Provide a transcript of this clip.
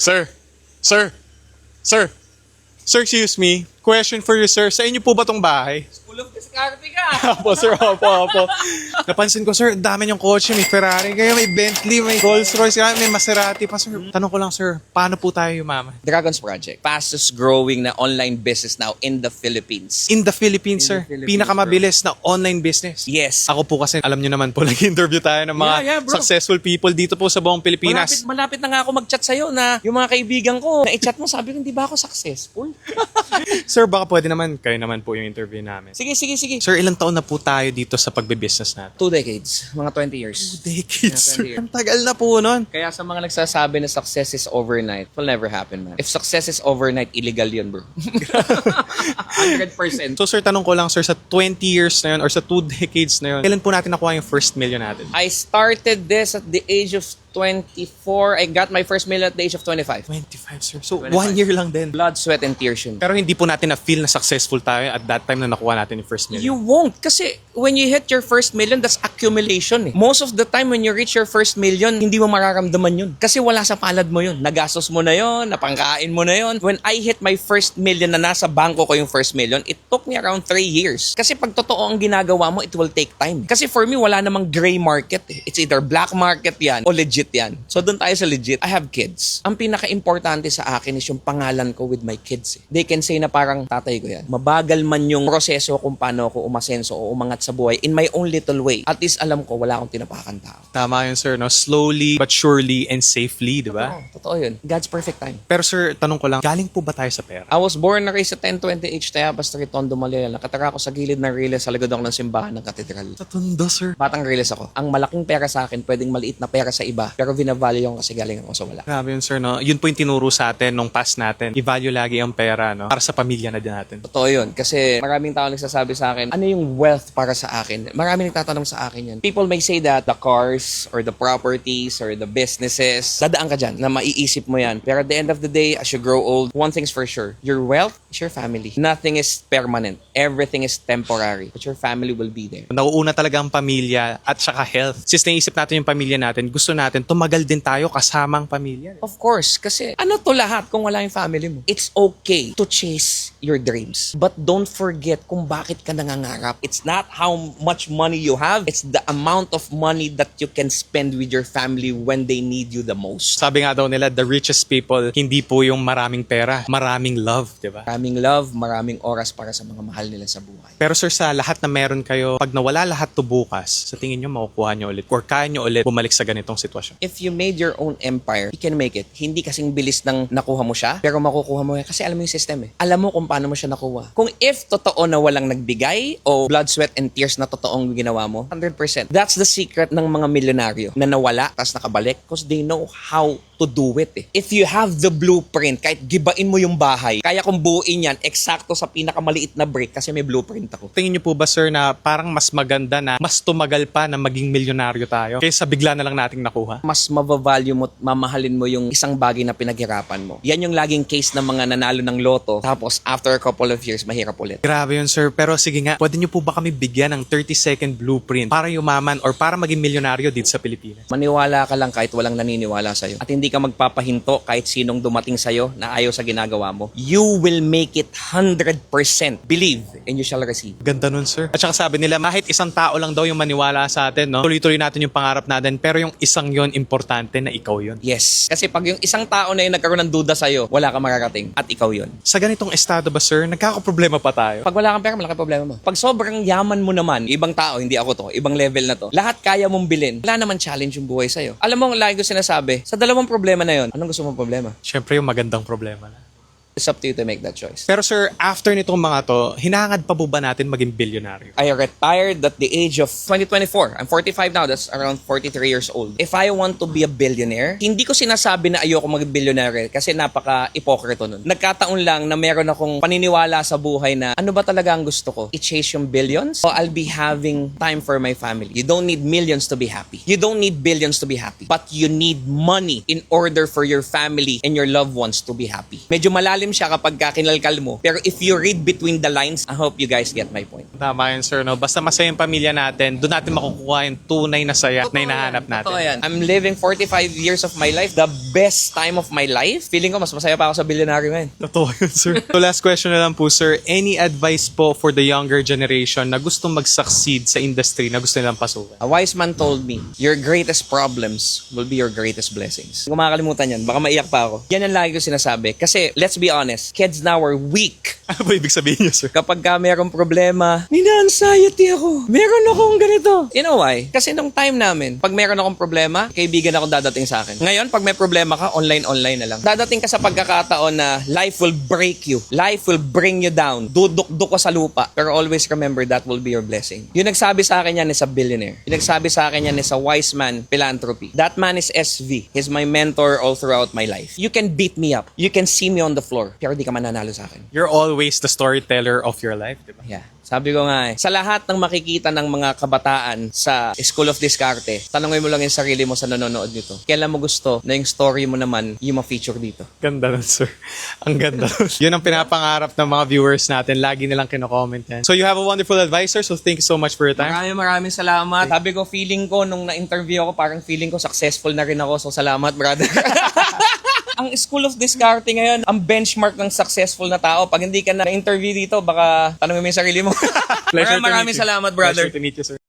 Sir, sir, sir, sir, excuse me. Question for you, sir. Sa inyo po ba tong bahay? Full of discarte ka! Opo, sir. Opo. Napansin ko, sir, dami niyong kotse. May Ferrari kayo, may Bentley, may Rolls Royce, may Maserati pa, sir. Tanong ko lang, sir, paano po tayo yumaman? Dragons Project, fastest growing na online business now in the Philippines. In the Philippines, sir. Philippines, Pinakamabilis na online business. Yes. Ako po kasi, alam niyo naman po, nag-interview tayo ng mga Yeah, bro. successful people dito po sa buong Pilipinas. Malapit na nga ako mag-chat sa'yo na yung mga kaibigan ko, na-chat mo, sabi ko, hindi ba ako successful? Sir, baka pwede naman, kayo naman po yung interview namin. Sige. Sir, ilang taon na po tayo dito sa pagbe-business natin? 2 decades, mga 20 years. Decades, Yeah, 20 sir. years. Ang tagal na po nun. Kaya sa mga nagsasabi na success is overnight, will never happen, man. If success is overnight, illegal yun, bro. 100%. So, sir, tanong ko lang, sir, sa 20 years na yun or sa 2 decades na yun, kailan po natin nakuha yung first million natin? I started this at the age of 24. I got my first million at the age of 25. 25, sir. So, 25. 1 year lang din. Blood, sweat, and tears yun. Pero hindi po natin na-feel na successful tayo at that time na nakuha natin yung first million. You won't. Kasi when you hit your first million, that's accumulation. Most of the time when you reach your first million, hindi mo mararamdaman yun. Kasi wala sa palad mo yun. Nagastos mo na yun, napangkain mo na yun. When I hit my first million na nasa bangko ko yung first million, it took me around 3 years. Kasi pag totoo ang ginagawa mo, it will take time. Kasi for me, wala namang gray market. It's either black market yan o legit yan. So doon tayo sa legit. I have kids. Ang pinaka-importante sa akin is yung pangalan ko with my kids. They can say na parang tatay ko yan. Mabagal man yung proseso kung paano ako umasenso o umangat sa buhay in my own little way. At least alam ko, wala akong tinapakan tao. Tama yun, sir, no? Slowly but surely and safely, di ba? Totoo yun. God's perfect time. Pero sir, tanong ko lang, galing po ba tayo sa pera? I was born na raised sa 1020H Tayabas Street, Tondo, Malaya. Nakatara ako sa gilid ng Riles sa likod ako ng simbahan ng katedral. Sa Tondo, sir. Batang Riles ako. Ang malaking pera sa akin, pwedeng maliit na pera sa iba, pero vina-value yung kasi galing ako sa wala. Grabe yun, sir, no? Yun po yung tinuro sa atin nung past natin. I-value lagi ang pera, no? Para sa pamilya na din natin. Totoo yun. Kasi maraming tao nagsasabi sa akin, ano yung wealth para sa akin? Maraming nagtatanong sa akin yan. People may say that the cars or the properties or the businesses, dadaan ka dyan na maiisip mo yan. Pero at the end of the day, as you grow old, one thing's for sure, your wealth is your family. Nothing is permanent. Everything is temporary. But your family will be there. Nauuna talaga ang pamilya at saka health. Since naisip natin yung pamilya natin, gusto natin tumagal din tayo kasamang pamilya. Of course, kasi ano to lahat kung wala yung family mo? It's okay to chase your dreams. But don't forget kung bakit ka nangangarap. It's not how much money you have. It's the amount of money that you can spend with your family when they need you the most. Sabi nga daw nila, the richest people, hindi po yung maraming pera, maraming love, di ba? Maraming love, maraming oras para sa mga mahal nila sa buhay. Pero sir, sa lahat na meron kayo, pag nawala lahat to bukas, sa tingin nyo makukuha nyo ulit or kaya nyo ulit bumalik sa ganitong sitwasyon? If you made your own empire, you can make it. Hindi kasing bilis ng nakuha mo siya, pero makukuha mo yan kasi alam mo yung system eh. Alam mo kung paano mo siya nakuha. Kung if totoo na walang nagbigay o blood, sweat, and tears na totoong ginawa mo, 100%. That's the secret ng mga milyonaryo na nawala tapos nakabalik because they know how to do it eh. If you have the blueprint, kahit gibain mo yung bahay, kaya kong buuin yan eksakto sa pinakamaliit na brick kasi may blueprint ako. Tingin nyo po ba sir na parang mas maganda na mas tumagal pa na maging milyonaryo tayo kaysa bigla na lang nating nakuha? Mas mavavalue mo, mamahalin mo yung isang bagay na pinaghirapan mo. Yan yung laging case ng mga nanalo ng loto tapos after a couple of years, mahirap ulit. Grabe yun sir, pero sige nga, pwede nyo po ba kami bigyan ng 30-second blueprint para yumaman or para maging milyonaryo dito sa Pilipinas? Maniwala ka lang kahit walang naniniwala sa'yo. At hindi ka magpapahinto kahit sinong dumating sa'yo na ayaw sa ginagawa mo. You will make it 100%. Believe and you shall receive. Ganda nun sir. At saka sabi nila, kahit isang tao lang daw yung maniwala sa atin, no? Tuloy-tuloy natin yung pangarap natin, pero yung isang yon importante na ikaw yon. Yes. Kasi pag yung isang tao na yung nagkaroon ng duda sa'yo, wala ka mararating. At ikaw yun. Sa ganitong estado ba sir, nagkakaproblema pa tayo? Pag wala kang pera, malaki problema mo. Pag sobrang yaman mo naman, ibang tao, hindi ako to, ibang level na to, lahat kaya mong bilhin, wala naman challenge yung buhay sa'yo. Alam mo, lagi ko sinasabi, sa dalawang problema na yon, anong gusto mong problema? Siyempre yung magandang problema na. It's up to you to make that choice. Pero sir, after nitong mga to, hinahangad pa po ba natin maging bilyonaryo? I retired at the age of 2024. I'm 45 now. That's around 43 years old. If I want to be a billionaire, hindi ko sinasabi na ayoko maging billionaire kasi napaka-ipokrito nun. Nagkataon lang na meron akong paniniwala sa buhay na ano ba talaga ang gusto ko? I-chase yung billions? O I'll be having time for my family. You don't need millions to be happy. You don't need billions to be happy. But you need money in order for your family and your loved ones to be happy. Medyo malalim malalim siya kapag kinalkal mo. Pero if you read between the lines, I hope you guys get my point. Tama yun, sir. No? Basta masaya yung pamilya natin, doon natin makukuha yung tunay na saya na hinahanap natin. Totoo yan. I'm living 45 years of my life, the best time of my life. Feeling ko mas masaya pa ako sa bilyonaryo ngayon. Totoo yun, sir. So last question na lang po, sir. Any advice po for the younger generation na gustong mag-succeed sa industry na gusto nilang pasukan? A wise man told me, your greatest problems will be your greatest blessings. Kung makakalimutan yan, baka maiyak pa ako. Yan ang lagi ko sinasabi. Kasi, let's be honest, kids now are weak. Ano ba ibig sabihin niyo, sir? Kapag merong problema, nina-anxiety ako. Meron akong ganito. You know why? Kasi nung time namin, pag meron akong problema, kaibigan ako dadating sa akin. Ngayon, pag may problema ka, online na lang. Dadating ka sa pagkakataon na life will break you. Life will bring you down. Duduk-duk ka sa lupa. Pero always remember that will be your blessing. Yung nagsabi sa akin yan is a billionaire. Yung nagsabi sa akin yan is a wise man, philanthropy. That man is SV. He's my mentor all throughout my life. You can beat me up. You can see me on the floor. Pero di ka mananalo sa akin. You're always the storyteller of your life, di ba? Yeah. Sabi ko nga sa lahat ng makikita ng mga kabataan sa School of Discarte, tanongin mo lang yung sarili mo sa nanonood nito. Kailan mo gusto na yung story mo naman yung ma-feature dito? Ganda nun, sir. Ang ganda nun. Yun ang pinapangarap ng mga viewers natin. Lagi nilang kino-comment yan. So you have a wonderful advisor, so thank you so much for your time. Maraming salamat. Sabi ko, feeling ko, nung na-interview ako, parang feeling ko successful na rin ako. So salamat, brother. Ang School of Discarte ngayon, ang benchmark ng successful na tao. Pag hindi ka na-interview dito, baka tanongin mo yung sarili mo. Pleasure to meet Maraming you. salamat, brother. Pleasure to meet you, sir.